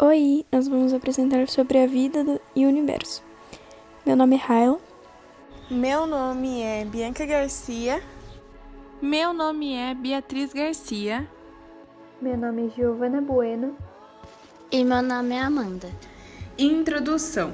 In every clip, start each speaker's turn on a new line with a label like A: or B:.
A: Oi, nós vamos apresentar sobre a vida e o universo. Meu nome é Raila.
B: Meu nome é Bianca Garcia.
C: Meu nome é Beatriz Garcia.
D: Meu nome é Giovana Bueno.
E: E meu nome é Amanda.
B: Introdução.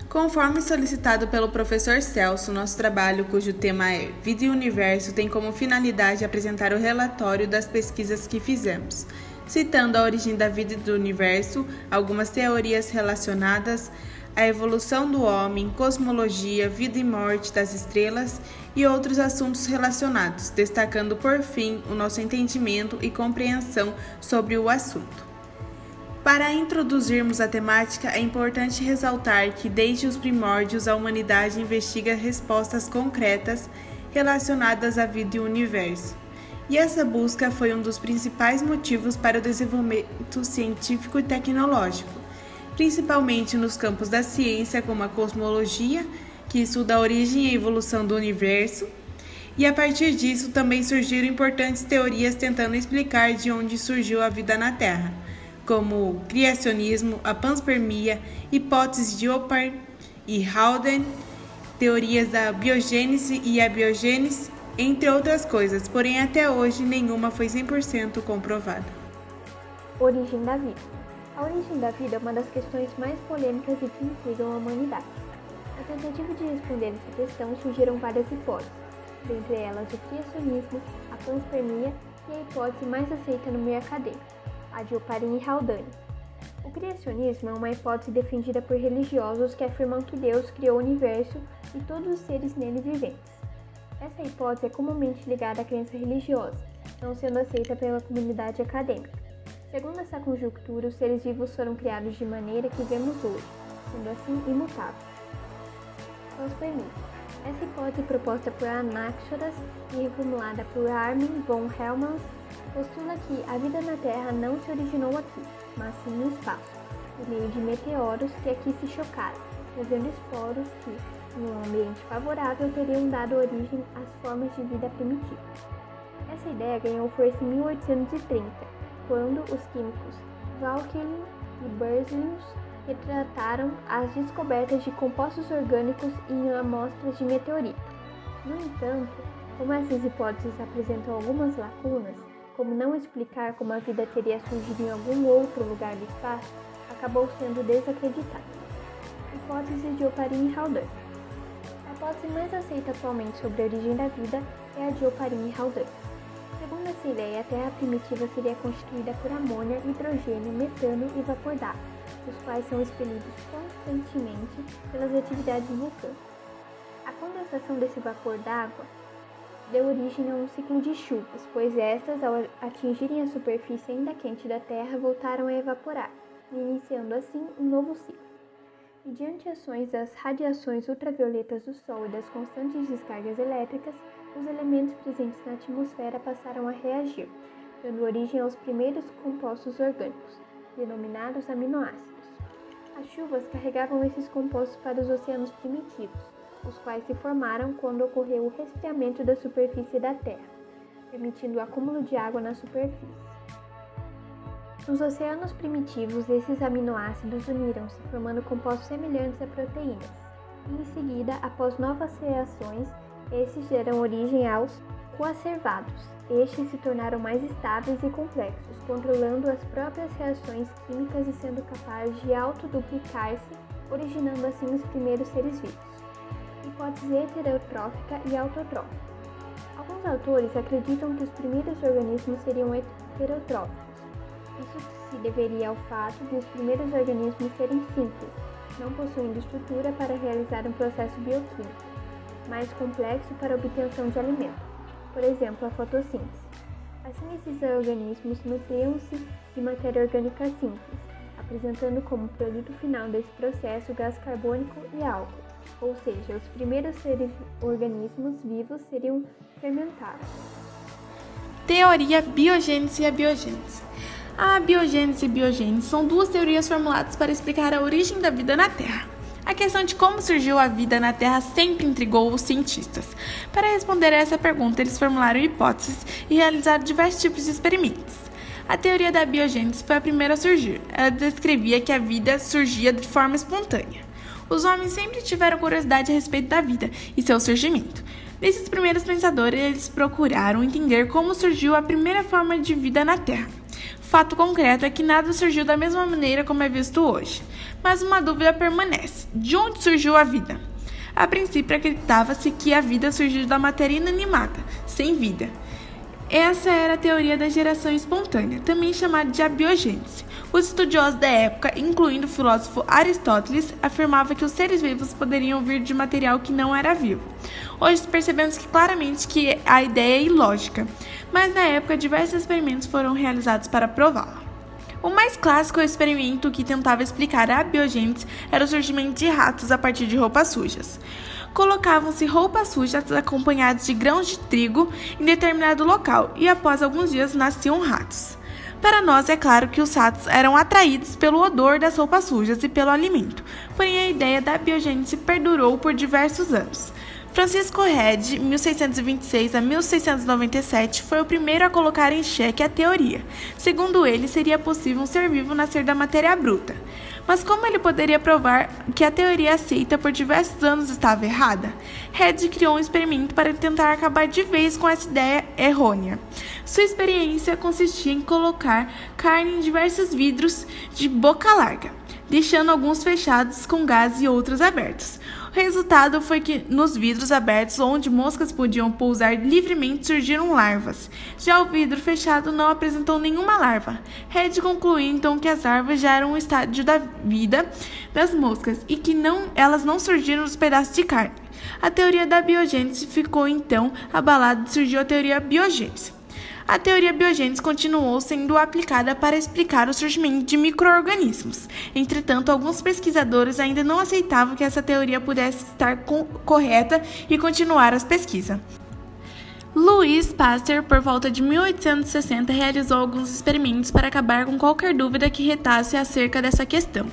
B: Conforme solicitado pelo professor Celso, nosso trabalho, cujo tema é Vida e Universo, tem como finalidade apresentar o relatório das pesquisas que fizemos, citando a origem da vida e do universo, algumas teorias relacionadas à evolução do homem, cosmologia, vida e morte das estrelas e outros assuntos relacionados, destacando por fim o nosso entendimento e compreensão sobre o assunto. Para introduzirmos a temática, é importante ressaltar que desde os primórdios a humanidade investiga respostas concretas relacionadas à vida e ao universo. E essa busca foi um dos principais motivos para o desenvolvimento científico e tecnológico, principalmente nos campos da ciência como a cosmologia, que estuda a origem e a evolução do universo, e a partir disso também surgiram importantes teorias tentando explicar de onde surgiu a vida na Terra, como o criacionismo, a panspermia, hipótese de Oppard e Haldane, teorias da biogênese e abiogênese, entre outras coisas, porém até hoje nenhuma foi 100% comprovada.
D: Origem da vida. A origem da vida é uma das questões mais polêmicas e que intrigam a humanidade. Na tentativa de responder essa questão surgiram várias hipóteses, dentre elas o criacionismo, a panspermia e a hipótese mais aceita no meio acadêmico, a de Oparin e Haldane. O criacionismo é uma hipótese defendida por religiosos que afirmam que Deus criou o universo e todos os seres nele viventes. Essa hipótese é comumente ligada à crença religiosa, não sendo aceita pela comunidade acadêmica. Segundo essa conjectura, os seres vivos foram criados de maneira que vemos hoje, sendo assim imutáveis. Panspermia. Essa hipótese proposta por Anaxagoras e reformulada por Armin von Helmholtz postula que a vida na Terra não se originou aqui, mas sim no espaço, por meio de meteoros que aqui se chocaram, trazendo esporos que, em um ambiente favorável, teriam dado origem às formas de vida primitivas. Essa ideia ganhou força em 1830, quando os químicos Vauquelin e Berzelius retrataram as descobertas de compostos orgânicos em amostras de meteorito. No entanto, como essas hipóteses apresentam algumas lacunas, como não explicar como a vida teria surgido em algum outro lugar do espaço, acabou sendo desacreditada. Hipótese de Oparin e Haldane. A hipótese mais aceita atualmente sobre a origem da vida é a de Oparin e Haldane. Segundo essa ideia, a Terra primitiva seria constituída por amônia, hidrogênio, metano e vapor d'água, os quais são expelidos constantemente pelas atividades vulcânicas. A condensação desse vapor d'água deu origem a um ciclo de chuvas, pois estas, ao atingirem a superfície ainda quente da Terra, voltaram a evaporar, iniciando assim um novo ciclo. Mediante ações das radiações ultravioletas do Sol e das constantes descargas elétricas, os elementos presentes na atmosfera passaram a reagir, dando origem aos primeiros compostos orgânicos, denominados aminoácidos. As chuvas carregavam esses compostos para os oceanos primitivos, os quais se formaram quando ocorreu o resfriamento da superfície da Terra, permitindo o acúmulo de água na superfície. Nos oceanos primitivos, esses aminoácidos uniram-se, formando compostos semelhantes a proteínas, e em seguida, após novas reações, esses deram origem aos coacervados. Estes se tornaram mais estáveis e complexos, controlando as próprias reações químicas e sendo capazes de autoduplicar-se, originando assim os primeiros seres vivos. Hipótese heterotrófica e autotrófica. Alguns autores acreditam que os primeiros organismos seriam heterotróficos. Isso se deveria ao fato de os primeiros organismos serem simples, não possuindo estrutura para realizar um processo bioquímico, mais complexo para a obtenção de alimento, por exemplo, a fotossíntese. Assim, esses organismos nutriam-se de matéria orgânica simples, apresentando como produto final desse processo gás carbônico e álcool. Ou seja, os primeiros seres organismos vivos seriam fermentados.
C: Teoria biogênese e abiogênese. A biogênese e biogênese são duas teorias formuladas para explicar a origem da vida na Terra. A questão de como surgiu a vida na Terra sempre intrigou os cientistas. Para responder a essa pergunta, eles formularam hipóteses e realizaram diversos tipos de experimentos. A teoria da biogênese foi a primeira a surgir. Ela descrevia que a vida surgia de forma espontânea. Os homens sempre tiveram curiosidade a respeito da vida e seu surgimento. Desses primeiros pensadores, eles procuraram entender como surgiu a primeira forma de vida na Terra. Fato concreto é que nada surgiu da mesma maneira como é visto hoje. Mas uma dúvida permanece: de onde surgiu a vida? A princípio, acreditava-se que a vida surgiu da matéria inanimada, sem vida. Essa era a teoria da geração espontânea, também chamada de abiogênese. Os estudiosos da época, incluindo o filósofo Aristóteles, afirmavam que os seres vivos poderiam vir de material que não era vivo. Hoje percebemos claramente que a ideia é ilógica, mas na época diversos experimentos foram realizados para prová-la. O mais clássico experimento que tentava explicar a abiogênese era o surgimento de ratos a partir de roupas sujas. Colocavam-se roupas sujas acompanhadas de grãos de trigo em determinado local e após alguns dias nasciam ratos. Para nós é claro que os ratos eram atraídos pelo odor das roupas sujas e pelo alimento, porém a ideia da abiogênese perdurou por diversos anos. Francisco Redi, 1626 a 1697, foi o primeiro a colocar em xeque a teoria. Segundo ele, seria possível um ser vivo nascer da matéria bruta. Mas como ele poderia provar que a teoria aceita por diversos anos estava errada? Redi criou um experimento para tentar acabar de vez com essa ideia errônea. Sua experiência consistia em colocar carne em diversos vidros de boca larga, deixando alguns fechados com gás e outros abertos. O resultado foi que nos vidros abertos, onde moscas podiam pousar livremente, surgiram larvas. Já o vidro fechado não apresentou nenhuma larva. Redi concluiu então que as larvas já eram um estágio da vida das moscas e que elas não surgiram dos pedaços de carne. A teoria da biogênese ficou então abalada e surgiu a teoria biogênese. A teoria biogênese continuou sendo aplicada para explicar o surgimento de micro-organismos. Entretanto, alguns pesquisadores ainda não aceitavam que essa teoria pudesse estar correta e continuar as pesquisas. Louis Pasteur, por volta de 1860, realizou alguns experimentos para acabar com qualquer dúvida que restasse acerca dessa questão.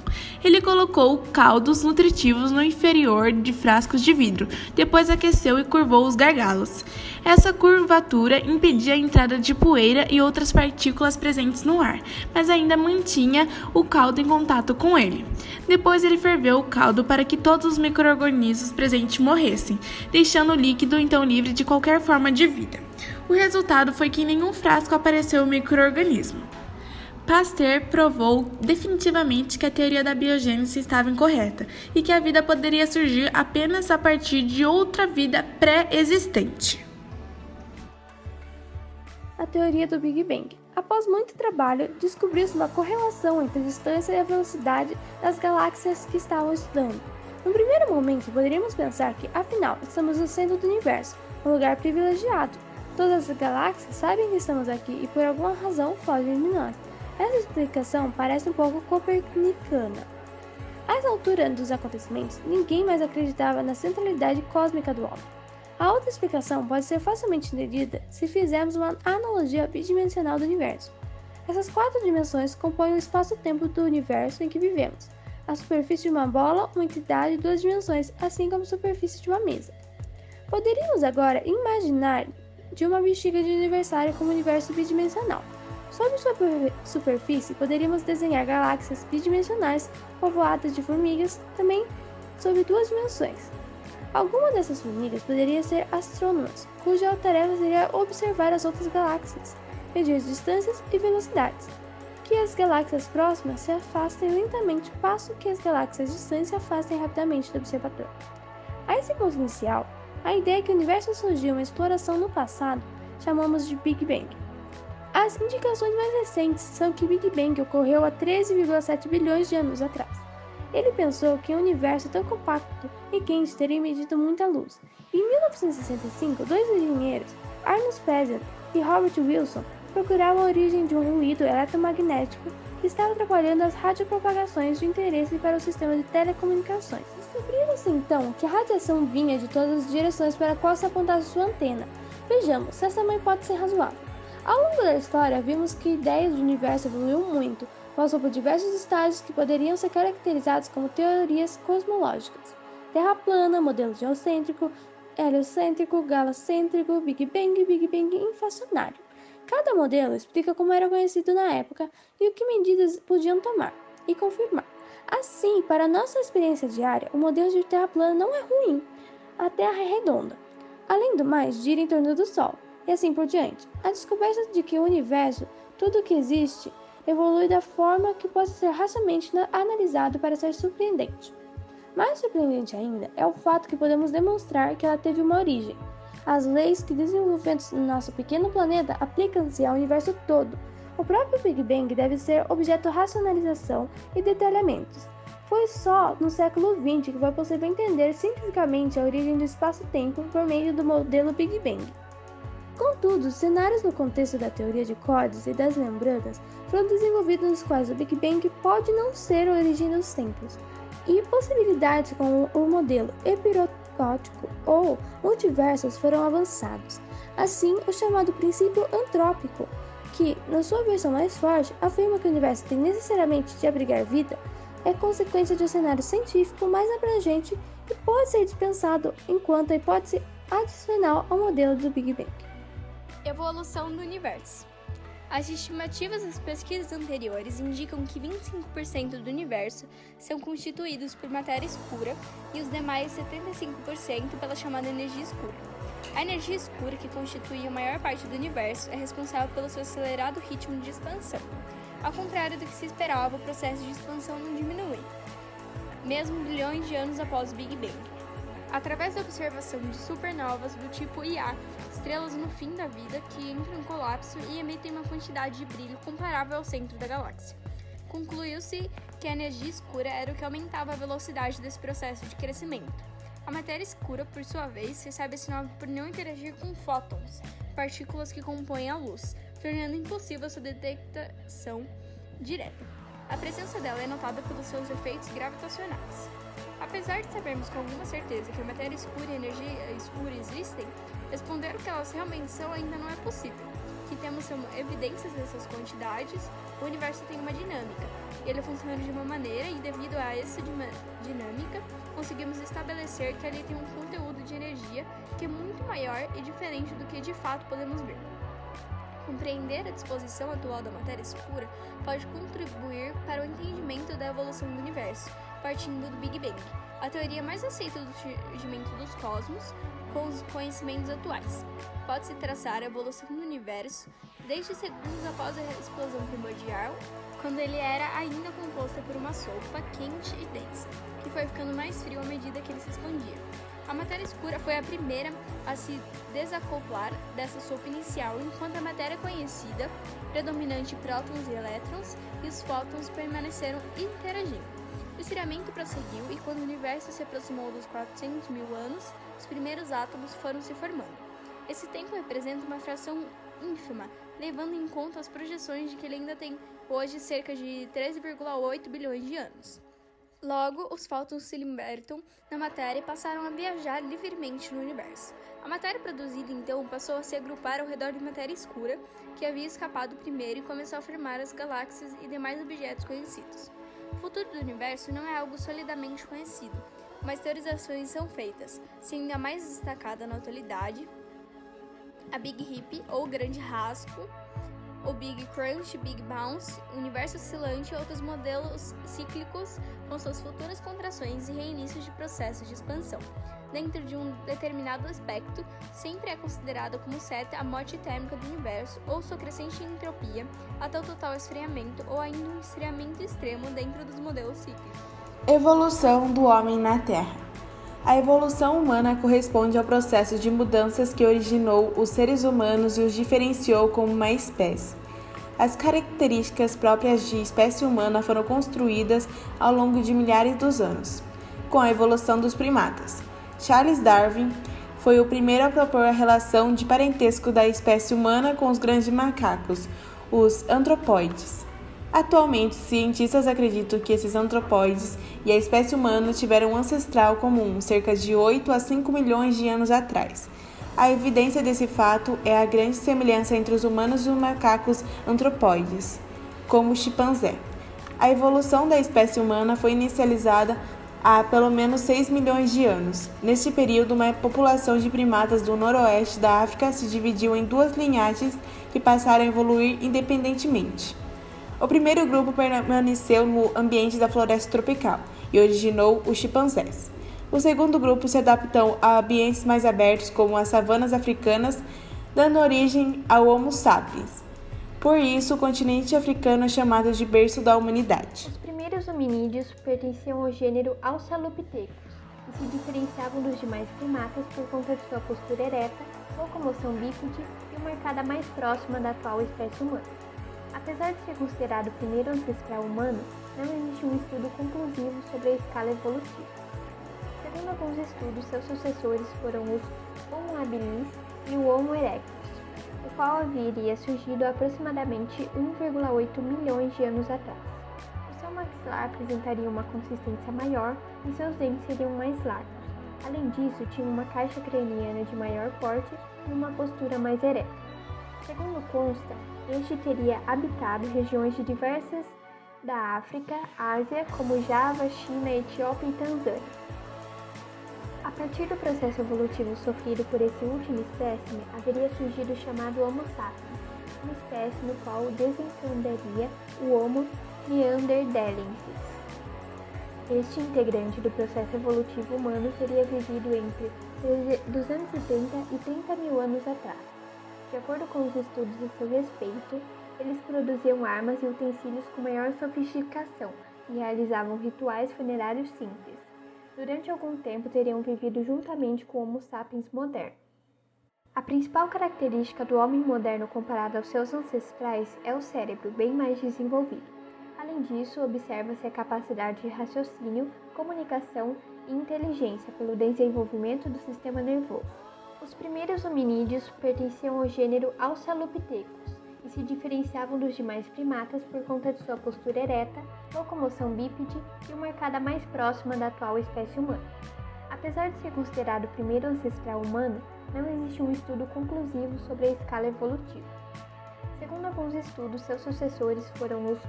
C: Ele colocou caldos nutritivos no inferior de frascos de vidro, depois aqueceu e curvou os gargalos. Essa curvatura impedia a entrada de poeira e outras partículas presentes no ar, mas ainda mantinha o caldo em contato com ele. Depois ele ferveu o caldo para que todos os micro-organismos presentes morressem, deixando o líquido então livre de qualquer forma de vida. O resultado foi que em nenhum frasco apareceu o micro-organismo. Pasteur provou definitivamente que a teoria da biogênese estava incorreta e que a vida poderia surgir apenas a partir de outra vida pré-existente.
D: A teoria do Big Bang. Após muito trabalho, descobriu-se uma correlação entre a distância e a velocidade das galáxias que estavam estudando. No primeiro momento, poderíamos pensar que, afinal, estamos no centro do universo, um lugar privilegiado. Todas as galáxias sabem que estamos aqui e por alguma razão fogem de nós. Essa explicação parece um pouco copernicana. À essa altura dos acontecimentos, ninguém mais acreditava na centralidade cósmica do homem. A outra explicação pode ser facilmente entendida se fizermos uma analogia bidimensional do universo. Essas 4 dimensões compõem o espaço-tempo do universo em que vivemos. A superfície de uma bola, uma entidade de 2 dimensões, assim como a superfície de uma mesa. Poderíamos agora imaginar de uma bexiga de aniversário como universo bidimensional. Sob sua superfície, poderíamos desenhar galáxias bidimensionais povoadas de formigas, também sob 2 dimensões. Alguma dessas formigas poderia ser astrônomas, cuja tarefa seria observar as outras galáxias, medir distâncias e velocidades. Que as galáxias próximas se afastem lentamente, passo que as galáxias distantes se afastem rapidamente do observador. A esse ponto inicial, a ideia que o universo surgiu uma exploração no passado, chamamos de Big Bang. As indicações mais recentes são que Big Bang ocorreu há 13,7 bilhões de anos atrás. Ele pensou que um universo tão compacto e quente teria emitido muita luz. Em 1965, 2 engenheiros, Arnold Pesant e Robert Wilson, procuravam a origem de um ruído eletromagnético que estava atrapalhando as radiopropagações de interesse para o sistema de telecomunicações. Descobriram-se então que a radiação vinha de todas as direções para a qual se apontasse sua antena. Vejamos se essa é uma hipótese razoável. Ao longo da história, vimos que a ideia do universo evoluiu muito, passou por diversos estágios que poderiam ser caracterizados como teorias cosmológicas: Terra plana, modelo geocêntrico, heliocêntrico, galacêntrico, Big Bang inflacionário.
F: Cada modelo explica como era conhecido na época e o que medidas podiam tomar e confirmar. Assim, para a nossa experiência diária, o modelo de Terra plana não é ruim. A Terra é redonda. Além do mais, gira em torno do Sol, e assim por diante. A descoberta de que o universo, tudo o que existe, evolui da forma que possa ser racionalmente analisado para ser surpreendente. Mais surpreendente ainda é o fato que podemos demonstrar que ela teve uma origem. As leis que desenvolvemos no nosso pequeno planeta aplicam-se ao universo todo. O próprio Big Bang deve ser objeto de racionalização e detalhamentos. Foi só no século XX que foi possível entender cientificamente a origem do espaço-tempo por meio do modelo Big Bang. Contudo, cenários no contexto da teoria de cordas e das membranas foram desenvolvidos nos quais o Big Bang pode não ser a origem dos tempos, e possibilidades com o modelo epirocótico ou multiversos foram avançados. Assim, o chamado princípio antrópico, que, na sua versão mais forte, afirma que o universo tem necessariamente de abrigar vida, é consequência de um cenário científico mais abrangente e pode ser dispensado enquanto a hipótese adicional ao modelo do Big Bang.
A: Evolução do universo. As estimativas das pesquisas anteriores indicam que 25% do universo são constituídos por matéria escura e os demais 75% pela chamada energia escura. A energia escura, que constitui a maior parte do universo, é responsável pelo seu acelerado ritmo de expansão. Ao contrário do que se esperava, o processo de expansão não diminui, mesmo bilhões de anos após o Big Bang. Através da observação de supernovas do tipo Ia, estrelas no fim da vida que entram em colapso e emitem uma quantidade de brilho comparável ao centro da galáxia. Concluiu-se que a energia escura era o que aumentava a velocidade desse processo de crescimento. A matéria escura, por sua vez, recebe esse nome por não interagir com fótons, partículas que compõem a luz, tornando impossível sua detecção direta. A presença dela é notada pelos seus efeitos gravitacionais. Apesar de sabermos com alguma certeza que a matéria escura e a energia escura existem, responder o que elas realmente são ainda não é possível. O que temos são evidências dessas quantidades. O universo tem uma dinâmica. Ele funciona de uma maneira e, devido a essa dinâmica, conseguimos estabelecer que ali tem um conteúdo de energia que é muito maior e diferente do que de fato podemos ver. Compreender a disposição atual da matéria escura pode contribuir para o entendimento da evolução do universo, partindo do Big Bang, a teoria mais aceita do surgimento dos cosmos com os conhecimentos atuais. Pode-se traçar a evolução do universo desde segundos após a explosão primordial, quando ele era ainda composto por uma sopa quente e densa, que foi ficando mais frio à medida que ele se expandia. A matéria escura foi a primeira a se desacoplar dessa sopa inicial, enquanto a matéria conhecida, predominante prótons e elétrons, e os fótons permaneceram interagindo. O esfriamento prosseguiu e, quando o universo se aproximou dos 400 mil anos, os primeiros átomos foram se formando. Esse tempo representa uma fração ínfima, levando em conta as projeções de que ele ainda tem hoje cerca de 13,8 bilhões de anos. Logo, os fótons se libertam da matéria e passaram a viajar livremente no universo. A matéria produzida, então, passou a se agrupar ao redor de matéria escura, que havia escapado primeiro e começou a formar as galáxias e demais objetos conhecidos. O futuro do universo não é algo solidamente conhecido, mas teorizações são feitas, sendo a mais destacada na atualidade a Big Rip, ou Grande Rasgo, o Big Crunch, Big Bounce, universo oscilante e outros modelos cíclicos com suas futuras contrações e reinícios de processos de expansão. Dentro de um determinado aspecto, sempre é considerada como certa a morte térmica do universo ou sua crescente entropia até o total esfriamento ou ainda um esfriamento extremo dentro dos modelos cíclicos.
B: Evolução do homem na Terra. A evolução humana corresponde ao processo de mudanças que originou os seres humanos e os diferenciou como uma espécie. As características próprias de espécie humana foram construídas ao longo de milhares de anos, com a evolução dos primatas. Charles Darwin foi o primeiro a propor a relação de parentesco da espécie humana com os grandes macacos, os antropóides. Atualmente, cientistas acreditam que esses antropóides e a espécie humana tiveram um ancestral comum cerca de 8 a 5 milhões de anos atrás. A evidência desse fato é a grande semelhança entre os humanos e os macacos antropóides, como o chimpanzé. A evolução da espécie humana foi inicializada há pelo menos 6 milhões de anos. Neste período, uma população de primatas do noroeste da África se dividiu em duas linhagens que passaram a evoluir independentemente. O primeiro grupo permaneceu no ambiente da floresta tropical e originou os chimpanzés. O segundo grupo se adaptou a ambientes mais abertos, como as savanas africanas, dando origem ao Homo sapiens. Por isso, o continente africano é chamado de berço da humanidade.
D: Os primeiros hominídeos pertenciam ao gênero Australopithecus e se diferenciavam dos demais primatas por conta de sua postura ereta, locomoção bípede e uma arcada mais próxima da atual espécie humana. Apesar de ser considerado o primeiro ancestral humano, não existe um estudo conclusivo sobre a escala evolutiva. Segundo alguns estudos, seus sucessores foram os Homo habilis e o Homo erectus, o qual haveria surgido há aproximadamente 1,8 milhões de anos atrás. O seu maxilar apresentaria uma consistência maior e seus dentes seriam mais largos. Além disso, tinha uma caixa craniana de maior porte e uma postura mais ereta. Segundo consta, este teria habitado regiões de diversas da África, Ásia, como Java, China, Etiópia e Tanzânia. A partir do processo evolutivo sofrido por esse último espécime, haveria surgido o chamado Homo sapiens, uma espécie no qual desencadearia o Homo neanderthalensis. Este integrante do processo evolutivo humano teria vivido entre 270 e 30 mil anos atrás. De acordo com os estudos a seu respeito, eles produziam armas e utensílios com maior sofisticação e realizavam rituais funerários simples. Durante algum tempo teriam vivido juntamente com o Homo sapiens moderno. A principal característica do homem moderno comparado aos seus ancestrais é o cérebro bem mais desenvolvido. Além disso, observa-se a capacidade de raciocínio, comunicação e inteligência pelo desenvolvimento do sistema nervoso. Os primeiros hominídeos pertenciam ao gênero Australopithecus e se diferenciavam dos demais primatas por conta de sua postura ereta, locomoção bípede e uma arcada mais próxima da atual espécie humana. Apesar de ser considerado o primeiro ancestral humano, não existe um estudo conclusivo sobre a escala evolutiva. Segundo alguns estudos, seus sucessores foram os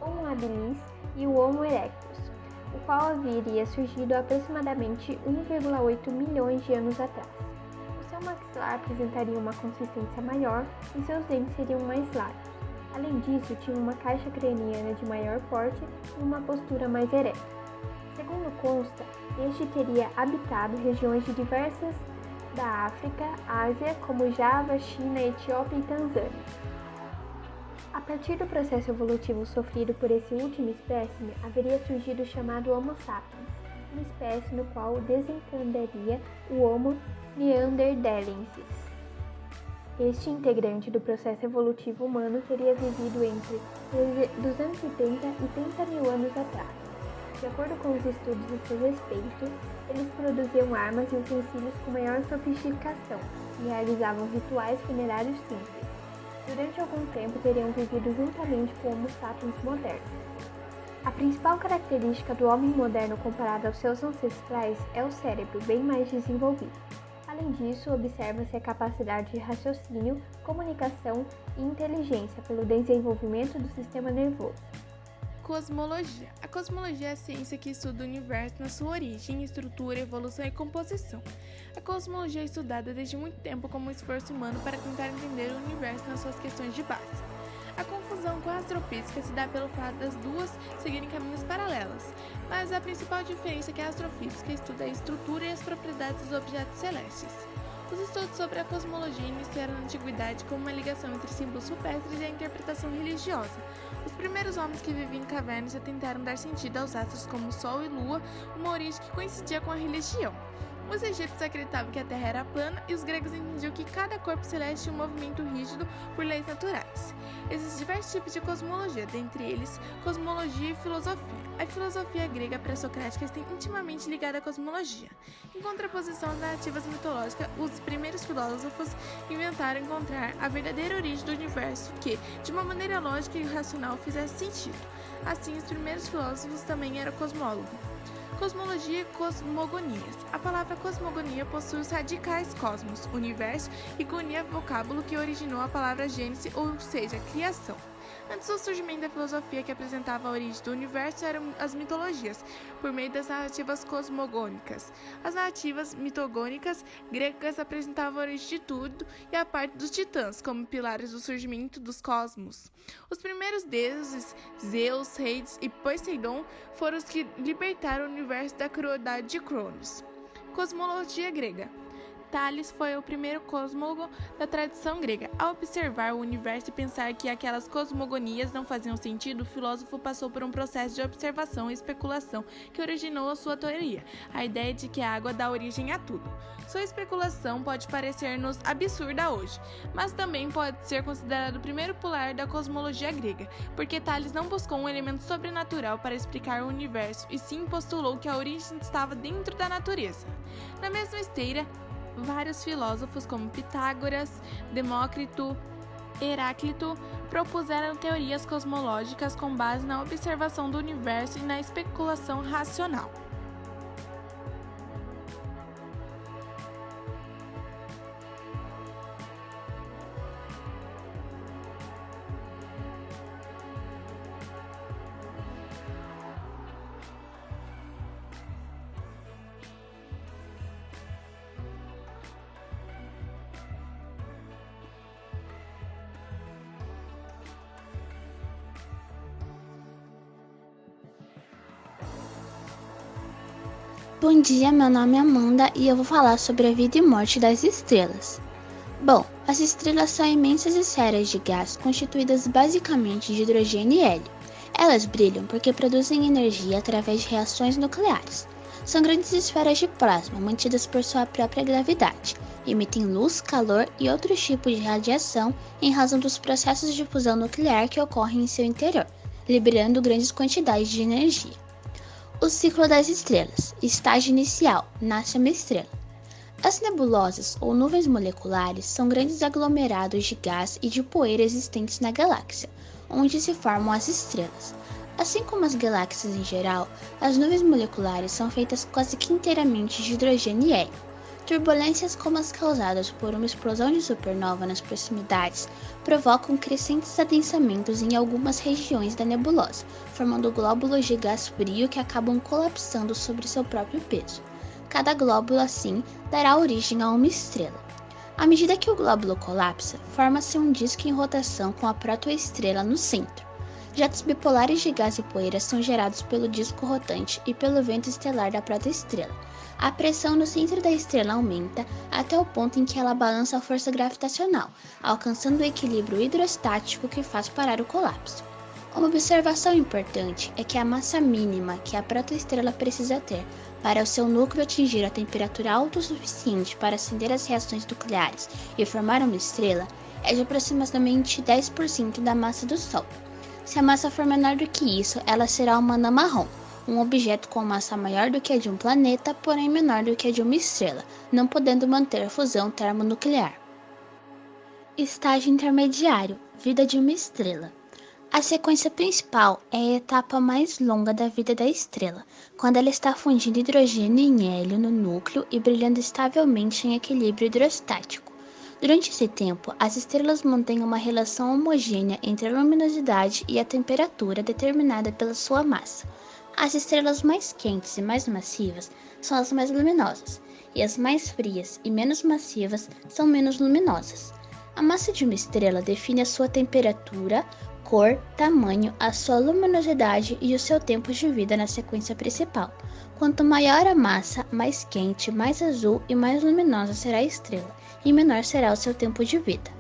D: Homo habilis e o Homo erectus, o qual haveria surgido há aproximadamente 1,8 milhões de anos atrás. Seu maxilar apresentaria uma consistência maior e seus dentes seriam mais largos. Além disso, tinha uma caixa craniana de maior porte e uma postura mais ereta. Segundo consta, este teria habitado regiões de diversas da África, Ásia, como Java, China, Etiópia e Tanzânia. A partir do processo evolutivo sofrido por esse último espécime, haveria surgido o chamado Homo sapiens, uma espécie no qual desencadearia o Homo neanderthalensis. Este integrante do processo evolutivo humano teria vivido entre 270 e 30 mil anos atrás. De acordo com os estudos a seu respeito, eles produziam armas e utensílios com maior sofisticação e realizavam rituais funerários simples. Durante algum tempo teriam vivido juntamente com o Homo sapiens moderno. A principal característica do homem moderno comparado aos seus ancestrais é o cérebro bem mais desenvolvido. Além disso, observa-se a capacidade de raciocínio, comunicação e inteligência pelo desenvolvimento do sistema nervoso.
C: Cosmologia. A cosmologia é a ciência que estuda o universo na sua origem, estrutura, evolução e composição. A cosmologia é estudada desde muito tempo como um esforço humano para tentar entender o universo nas suas questões de base. A confusão com a astrofísica se dá pelo fato das duas seguirem caminhos paralelos, mas a principal diferença é que a astrofísica estuda a estrutura e as propriedades dos objetos celestes. Os estudos sobre a cosmologia iniciaram na antiguidade como uma ligação entre símbolos rupestres e a interpretação religiosa. Os primeiros homens que viviam em cavernas já tentaram dar sentido aos astros como Sol e Lua, uma origem que coincidia com a religião. Os egípcios acreditavam que a Terra era plana e os gregos entendiam que cada corpo celeste tinha um movimento rígido por leis naturais. Existem diversos tipos de cosmologia, dentre eles cosmologia e filosofia. A filosofia grega pré-socrática está intimamente ligada à cosmologia. Em contraposição às narrativas mitológicas, os primeiros filósofos inventaram encontrar a verdadeira origem do universo que, de uma maneira lógica e racional, fizesse sentido. Assim, os primeiros filósofos também eram cosmólogos. Cosmologia e cosmogonias. A palavra cosmogonia possui os radicais cosmos, universo, e gonia, vocábulo que originou a palavra gênese, ou seja, criação. Antes do surgimento da filosofia que apresentava a origem do universo eram as mitologias, por meio das narrativas cosmogônicas. As narrativas mitogônicas gregas apresentavam a origem de tudo e a parte dos titãs, como pilares do surgimento dos cosmos. Os primeiros deuses, Zeus, Hades e Poseidon, foram os que libertaram o universo da crueldade de Cronos. Cosmologia grega. Tales foi o primeiro cosmólogo da tradição grega. Ao observar o universo e pensar que aquelas cosmogonias não faziam sentido, o filósofo passou por um processo de observação e especulação que originou a sua teoria, a ideia de que a água dá origem a tudo. Sua especulação pode parecer-nos absurda hoje, mas também pode ser considerado o primeiro pilar da cosmologia grega, porque Tales não buscou um elemento sobrenatural para explicar o universo, e sim postulou que a origem estava dentro da natureza. Na mesma esteira, vários filósofos como Pitágoras, Demócrito, Heráclito propuseram teorias cosmológicas com base na observação do universo e na especulação racional.
E: Bom dia, meu nome é Amanda e eu vou falar sobre a vida e morte das estrelas. Bom, as estrelas são imensas esferas de gás constituídas basicamente de hidrogênio e hélio. Elas brilham porque produzem energia através de reações nucleares. São grandes esferas de plasma mantidas por sua própria gravidade. Emitem luz, calor e outros tipos de radiação em razão dos processos de fusão nuclear que ocorrem em seu interior, liberando grandes quantidades de energia. O ciclo das estrelas. Estágio inicial. Nasce uma estrela. As nebulosas, ou nuvens moleculares, são grandes aglomerados de gás e de poeira existentes na galáxia, onde se formam as estrelas. Assim como as galáxias em geral, as nuvens moleculares são feitas quase que inteiramente de hidrogênio e hélio. Turbulências como as causadas por uma explosão de supernova nas proximidades provocam crescentes adensamentos em algumas regiões da nebulosa, formando glóbulos de gás frio que acabam colapsando sobre seu próprio peso. Cada glóbulo, assim, dará origem a uma estrela. À medida que o glóbulo colapsa, forma-se um disco em rotação com a protoestrela no centro. Jatos bipolares de gás e poeira são gerados pelo disco rotante e pelo vento estelar da protoestrela. A pressão no centro da estrela aumenta até o ponto em que ela balança a força gravitacional, alcançando o equilíbrio hidrostático que faz parar o colapso. Uma observação importante é que a massa mínima que a protoestrela precisa ter para o seu núcleo atingir a temperatura autossuficiente para acender as reações nucleares e formar uma estrela é de aproximadamente 10% da massa do Sol. Se a massa for menor do que isso, ela será uma anã marrom, um objeto com massa maior do que a de um planeta, porém menor do que a de uma estrela, não podendo manter a fusão termonuclear. Estágio intermediário. Vida de uma estrela. A sequência principal é a etapa mais longa da vida da estrela, quando ela está fundindo hidrogênio em hélio no núcleo e brilhando estavelmente em equilíbrio hidrostático. Durante esse tempo, as estrelas mantêm uma relação homogênea entre a luminosidade e a temperatura determinada pela sua massa. As estrelas mais quentes e mais massivas são as mais luminosas, e as mais frias e menos massivas são menos luminosas. A massa de uma estrela define a sua temperatura, cor, tamanho, a sua luminosidade e o seu tempo de vida na sequência principal. Quanto maior a massa, mais quente, mais azul e mais luminosa será a estrela, e menor será o seu tempo de vida.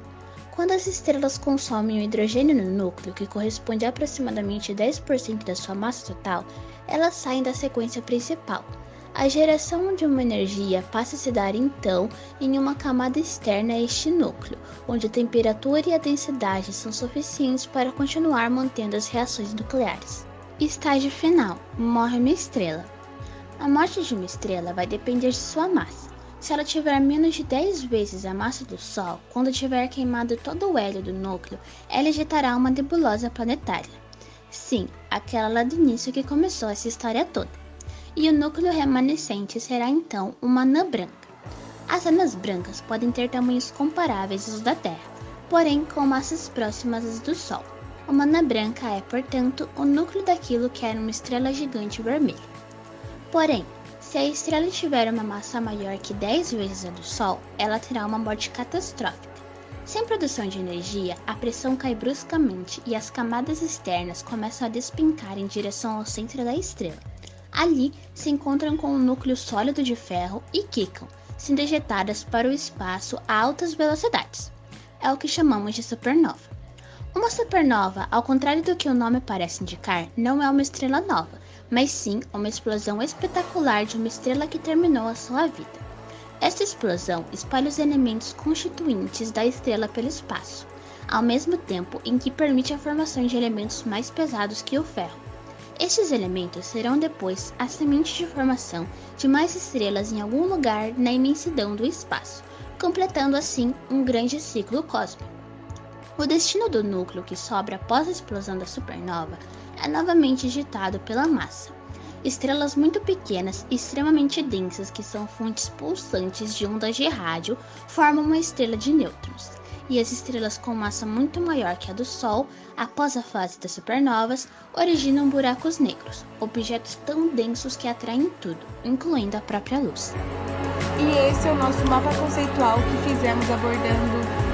E: Quando as estrelas consomem o hidrogênio no núcleo, que corresponde a aproximadamente 10% da sua massa total, elas saem da sequência principal. A geração de uma energia passa a se dar então em uma camada externa a este núcleo, onde a temperatura e a densidade são suficientes para continuar mantendo as reações nucleares. Estágio final. Morre uma estrela. A morte de uma estrela vai depender de sua massa. Se ela tiver menos de 10 vezes a massa do Sol, quando tiver queimado todo o hélio do núcleo, ela ejetará uma nebulosa planetária. Sim, aquela lá do início que começou essa história toda. E o núcleo remanescente será então uma anã branca. As anãs brancas podem ter tamanhos comparáveis aos da Terra, porém com massas próximas às do Sol. Uma anã branca é, portanto, o núcleo daquilo que era uma estrela gigante vermelha. Porém, se a estrela tiver uma massa maior que 10 vezes a do Sol, ela terá uma morte catastrófica. Sem produção de energia, a pressão cai bruscamente e as camadas externas começam a despencar em direção ao centro da estrela. Ali, se encontram com um núcleo sólido de ferro e quicam, sendo ejetadas para o espaço a altas velocidades. É o que chamamos de supernova. Uma supernova, ao contrário do que o nome parece indicar, não é uma estrela nova, mas sim uma explosão espetacular de uma estrela que terminou a sua vida. Esta explosão espalha os elementos constituintes da estrela pelo espaço, ao mesmo tempo em que permite a formação de elementos mais pesados que o ferro. Estes elementos serão depois a semente de formação de mais estrelas em algum lugar na imensidão do espaço, completando assim um grande ciclo cósmico. O destino do núcleo que sobra após a explosão da supernova é novamente agitado pela massa. Estrelas muito pequenas e extremamente densas, que são fontes pulsantes de ondas de rádio, formam uma estrela de nêutrons. E as estrelas com massa muito maior que a do Sol, após a fase das supernovas, originam buracos negros, objetos tão densos que atraem tudo, incluindo a própria luz.
B: E esse é o nosso mapa conceitual que fizemos abordando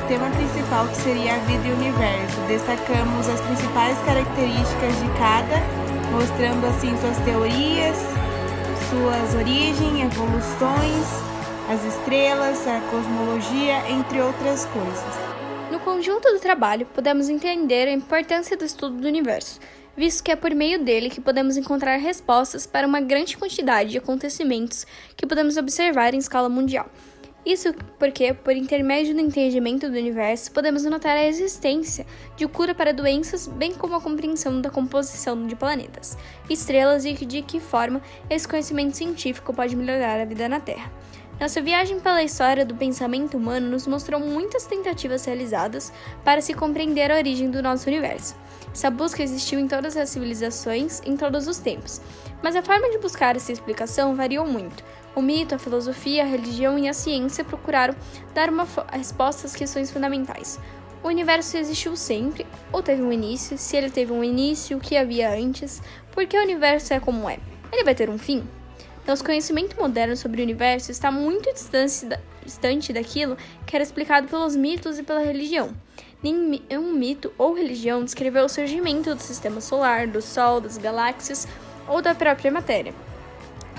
B: o tema principal, que seria a vida e o universo. Destacamos as principais características de cada, mostrando assim suas teorias, suas origens, evoluções, as estrelas, a cosmologia, entre outras coisas.
A: No conjunto do trabalho, podemos entender a importância do estudo do universo, visto que é por meio dele que podemos encontrar respostas para uma grande quantidade de acontecimentos que podemos observar em escala mundial. Isso porque, por intermédio do entendimento do universo, podemos notar a existência de cura para doenças, bem como a compreensão da composição de planetas, estrelas e de que forma esse conhecimento científico pode melhorar a vida na Terra. Nossa viagem pela história do pensamento humano nos mostrou muitas tentativas realizadas para se compreender a origem do nosso universo. Essa busca existiu em todas as civilizações, em todos os tempos, mas a forma de buscar essa explicação variou muito. O mito, a filosofia, a religião e a ciência procuraram dar uma resposta às questões fundamentais. O universo existiu sempre, ou teve um início? Se ele teve um início, o que havia antes? Por que o universo é como é? Ele vai ter um fim? Nosso conhecimento moderno sobre o universo está muito distante daquilo que era explicado pelos mitos e pela religião. Nenhum mito ou religião descreveu o surgimento do sistema solar, do Sol, das galáxias ou da própria matéria.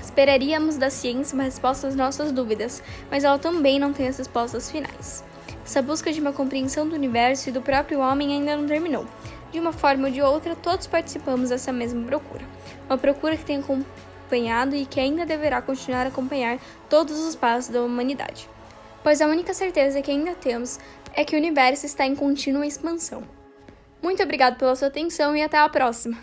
A: Esperaríamos da ciência uma resposta às nossas dúvidas, mas ela também não tem as respostas finais. Essa busca de uma compreensão do universo e do próprio homem ainda não terminou. De uma forma ou de outra, todos participamos dessa mesma procura. Uma procura que tem acompanhado e que ainda deverá continuar a acompanhar todos os passos da humanidade. Pois a única certeza que ainda temos é que o universo está em contínua expansão. Muito obrigado pela sua atenção e até a próxima!